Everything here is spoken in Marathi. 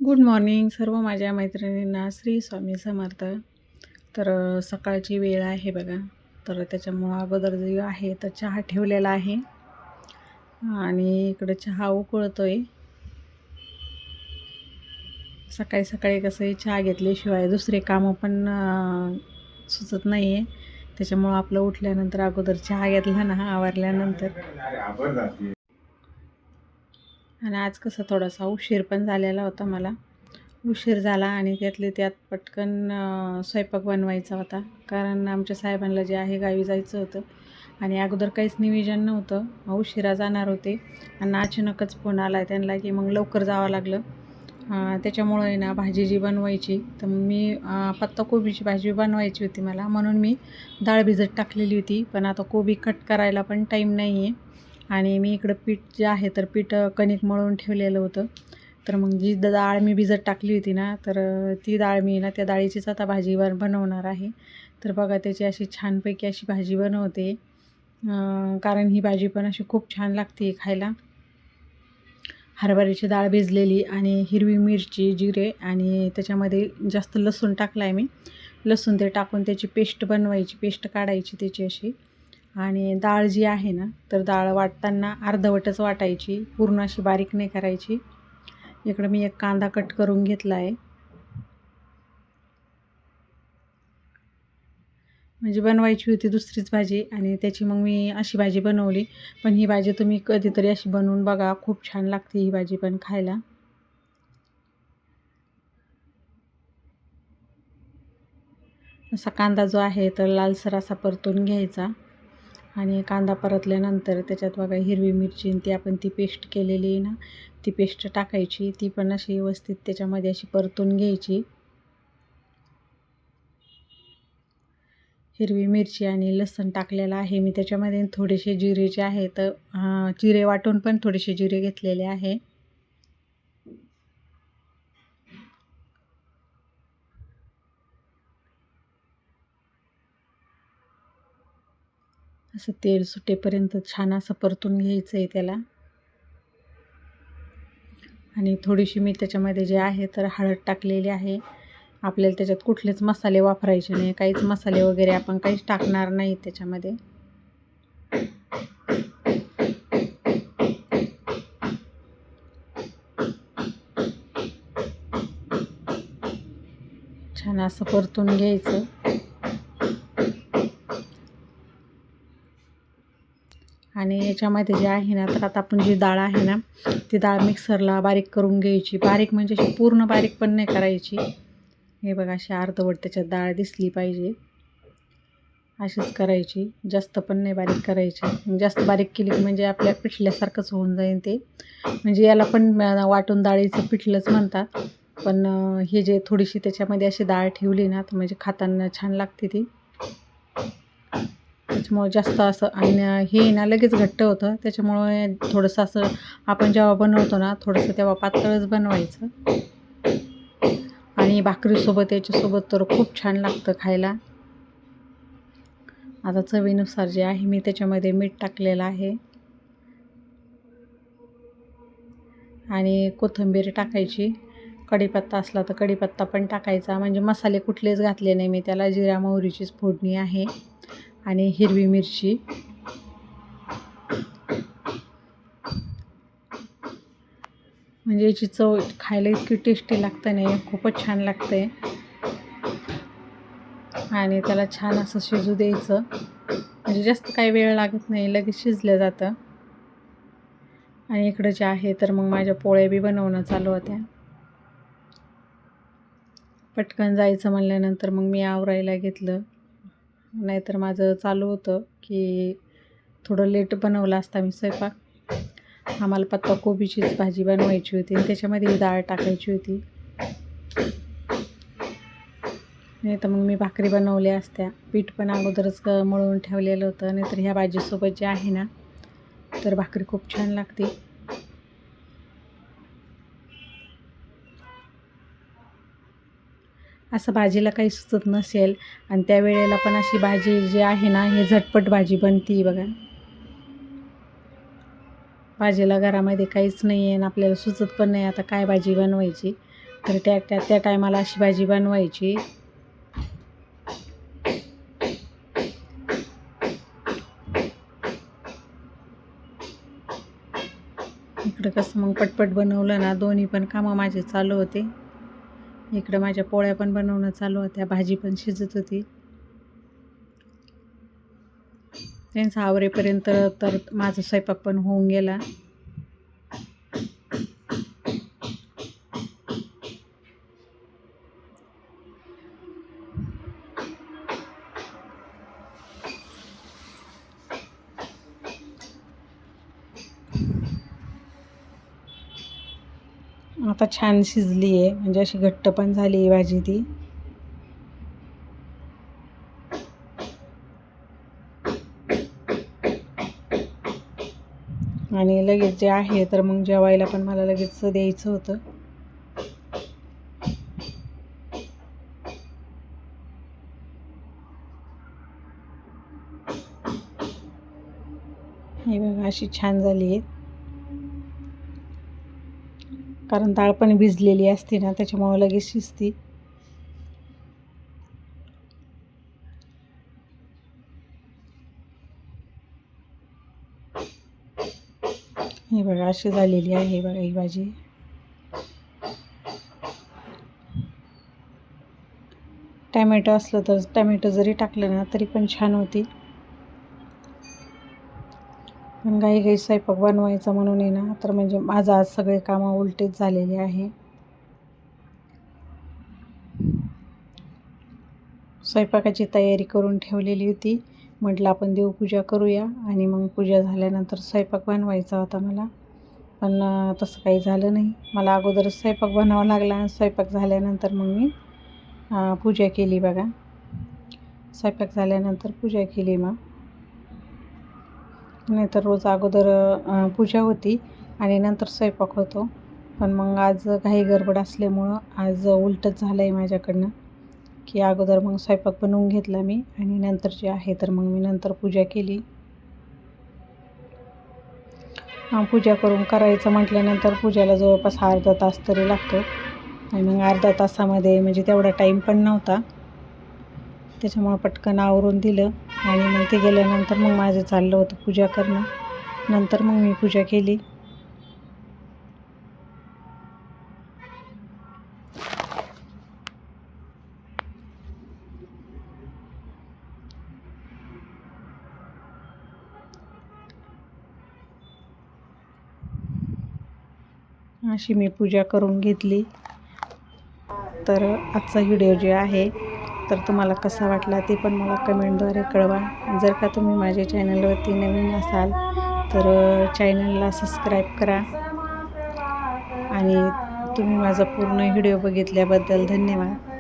गुड मॉर्निंग सर्व माझ्या मैत्रिणींना. श्री स्वामी समर्थ. तर सकाळची वेळ आहे बघा. तर त्याच्यामुळं अगोदर जे आहे तर चहा ठेवलेला आहे आणि इकडे चहा उकळतोय. सकाळी सकाळी कसं चहा घेतल्याशिवाय दुसरे कामं पण सुचत नाही आहे. त्याच्यामुळं आपलं उठल्यानंतर अगोदर चहा घेतला ना आवरल्यानंतर. आणि आज कसं थोडासा उशीर पण झालेला होता मला. उशीर झाला आणि त्यातले त्यात पटकन स्वयंपाक बनवायचा होता. कारण आमच्या साहेबांना जे आहे गावी जायचं होतं आणि अगोदर काहीच नियोजन नव्हतं. उशिरा जाणार होते आणि अचानकच फोन आला त्यांना की मग लवकर जावं लागलं. त्याच्यामुळं आहे ना भाजी जी बनवायची तर मी पत्ताकोबीची भाजी बनवायची होती मला, म्हणून मी डाळ भिजत टाकलेली होती. पण आता कोबी कट करायला पण टाईम नाही आहे आणि मी इकडं पीठ जे आहे तर पीठ कणिक मळून ठेवलेलं होतं. तर मग जी डाळ मी भिजत टाकली होती ना तर ती डाळ मी ना त्या डाळीचीच आता भाजी बनवणार आहे. तर बघा त्याची अशी छानपैकी अशी भाजी बनवते. कारण ही भाजी पण अशी खूप छान लागते खायला. हरभऱ्याची डाळ भिजलेली आणि हिरवी मिरची, जिरे आणि त्याच्यामध्ये जास्त लसूण टाकला आहे मी. लसूण ते टाकून त्याची पेस्ट बनवायची, पेस्ट काढायची त्याची अशी. आणि डाळ जी आहे ना तर डाळ वाटताना अर्धवटच वाटायची, पूर्ण अशी बारीक नाही करायची. इकडं मी एक कांदा कट करून घेतला आहे. म्हणजे बनवायची होती दुसरीच भाजी आणि त्याची मग मी अशी भाजी बनवली. पण ही भाजी तुम्ही कधीतरी अशी बनवून बघा, खूप छान लागते ही भाजी पण खायला. असा कांदा जो आहे तर लालसर असा परतून घ्यायचा आणि कांदा परतल्यानंतर त्याच्यात बघा हिरवी मिरची ती आपण ती पेस्ट केलेली आहे ना ती पेस्ट टाकायची. ती पण अशी व्यवस्थित त्याच्यामध्ये अशी परतून घ्यायची. हिरवी मिरची आणि लसूण टाकलेला आहे मी त्याच्यामध्ये. थोडेसे जिरे जे आहे तर जिरे वाटून पण थोडेसे जिरे घेतलेले आहे. असं तेल सुटेपर्यंत छान असं परतून घ्यायचं आहे त्याला. आणि थोडीशी मी त्याच्यामध्ये जे आहे तर हळद टाकलेली आहे. आपल्याला त्याच्यात कुठलेच मसाले वापरायचे नाही, काहीच मसाले वगैरे आपण काहीच टाकणार नाही त्याच्यामध्ये. छान असं परतून घ्यायचं. आणि याच्यामध्ये जे आहे ना तर आता आपण जी डाळ आहे ना ती डाळ मिक्सरला बारीक करून घ्यायची. बारीक म्हणजे अशी पूर्ण बारीक पण नाही करायची. हे बघा अशी अर्धवट त्याच्यात डाळ दिसली पाहिजे अशीच करायची. जास्त पण नाही बारीक करायची. जास्त बारीक केली की म्हणजे आपल्या पिठल्यासारखंच होऊन जाईल ते. म्हणजे याला पण वाटून डाळीचं पिठलंच म्हणतात. पण हे जे थोडीशी त्याच्यामध्ये अशी डाळ ठेवली ना तर म्हणजे खाताना छान लागते ती. त्याच्यामुळं जास्त असं आणि हे ना लगेच घट्ट होतं. त्याच्यामुळे थोडंसं असं आपण जेव्हा बनवतो ना थोडंसं तेव्हा पातळच बनवायचं. आणि भाकरीसोबत याच्यासोबत तर खूप छान लागतं खायला. आता चवीनुसार जे आहे मी त्याच्यामध्ये मीठ टाकलेलं आहे आणि कोथिंबीर टाकायची. कढीपत्ता असला तर कढीपत्ता पण टाकायचा. म्हणजे मसाले कुठलेच घातले नाही मी त्याला. जिरा मोहरीचीच फोडणी आहे आणि हिरवी मिरची. म्हणजे याची चव खायला इतकी टेस्टी लागते नाही, खूपच छान लागते. आणि त्याला छान असं शिजू द्यायचं. म्हणजे जास्त काही वेळ लागत नाही, लगेच शिजलं जातं. आणि इकडं जे आहे तर मग माझ्या पोळ्या बी बनवणं चालू होत्या. पटकन जायचं म्हणल्यानंतर मग मी आवरायला घेतलं. नाहीतर माझं चालू होतं की थोडं लेट बनवलं असता मी स्वयंपाक. आम्हाला पत्ताकोबीचीच भाजी बनवायची होती आणि त्याच्यामध्ये डाळ टाकायची होती. नाही तर मग मी भाकरी बनवल्या असत्या. पीठ पण अगोदरच मळून ठेवलेलं होतं. नाहीतर ह्या भाजीसोबत जे आहे ना तर भाकरी खूप छान लागते. असं भाजीला काही सुचत नसेल आणि त्यावेळेला पण अशी भाजी जी आहे ना ही झटपट भाजी बनती बघा. भाजीला घरामध्ये काहीच नाही आहे आणि आपल्याला सुचत पण नाही आता काय भाजी बनवायची. तर त्या टायमाला अशी भाजी बनवायची. इकडं कसं मग पटपट बनवलं ना, दोन्ही पण कामं माझे चालू होते. इकडं माझ्या पोळ्या पण बनवणं चालू होत्या, भाजी पण शिजत होती. त्यांचं आवरेपर्यंत तर माझा स्वयंपाक पण होऊन गेला. आता छान शिजली आहे, म्हणजे अशी घट्ट पण झाली आहे भाजी ती. आणि लगेच जे आहे तर मग जेवायला पण मला लगेच द्यायचं होतं. हे बघा अशी छान झाली आहे, कारण डाळ पण भिजलेली असते ना, त्याच्यामुळे लगेच शिजती. हे बघा अशी झालेली आहे बघा ही भाजी. टॅमॅटो असलं तर टॅमॅटो जरी टाकलं ना तरी पण छान होती. पण काही स्वयंपाक बनवायचा म्हणून आहे ना, तर म्हणजे माझं आज सगळे कामं उलटेच झालेले आहे. स्वयंपाकाची तयारी करून ठेवलेली होती. म्हटलं आपण देवपूजा करूया आणि मग पूजा झाल्यानंतर स्वयंपाक बनवायचा होता मला. पण तसं काही झालं नाही. मला अगोदरच स्वयंपाक बनावा लागला आणि स्वयंपाक झाल्यानंतर मग मी पूजा केली बघा. स्वयंपाक झाल्यानंतर पूजा केली मग. नाहीतर रोज अगोदर पूजा होती आणि नंतर स्वयंपाक होतो. पण मग आज घाई गडबड असल्यामुळं आज उलटच झालं आहे माझ्याकडनं, की अगोदर मग स्वयंपाक बनवून घेतला मी आणि नंतर जे आहे तर मग मी नंतर पूजा केली. पूजा करून करायचं म्हटल्यानंतर पूजेला जवळपास अर्धा तास तरी लागतो. आणि मग अर्ध्या तासामध्ये म्हणजे तेवढा टाईम पण नव्हता, त्याच्यामुळं पटकन आवरून दिलं. आणि मग ते गेल्यानंतर मग माझं चाललं होतं पूजा करणं. नंतर मग मी पूजा केली. अशी मी पूजा करून घेतली. तर आजचा व्हिडिओ जे आहे तर तुम्हाला कसा वाटला ते पण मला कमेंटद्वारे कळवा. जर का तुम्ही माझ्या चॅनलवरती नवीन असाल तर चॅनलला सबस्क्राईब करा. आणि तुम्ही माझा पूर्ण व्हिडिओ बघितल्याबद्दल धन्यवाद.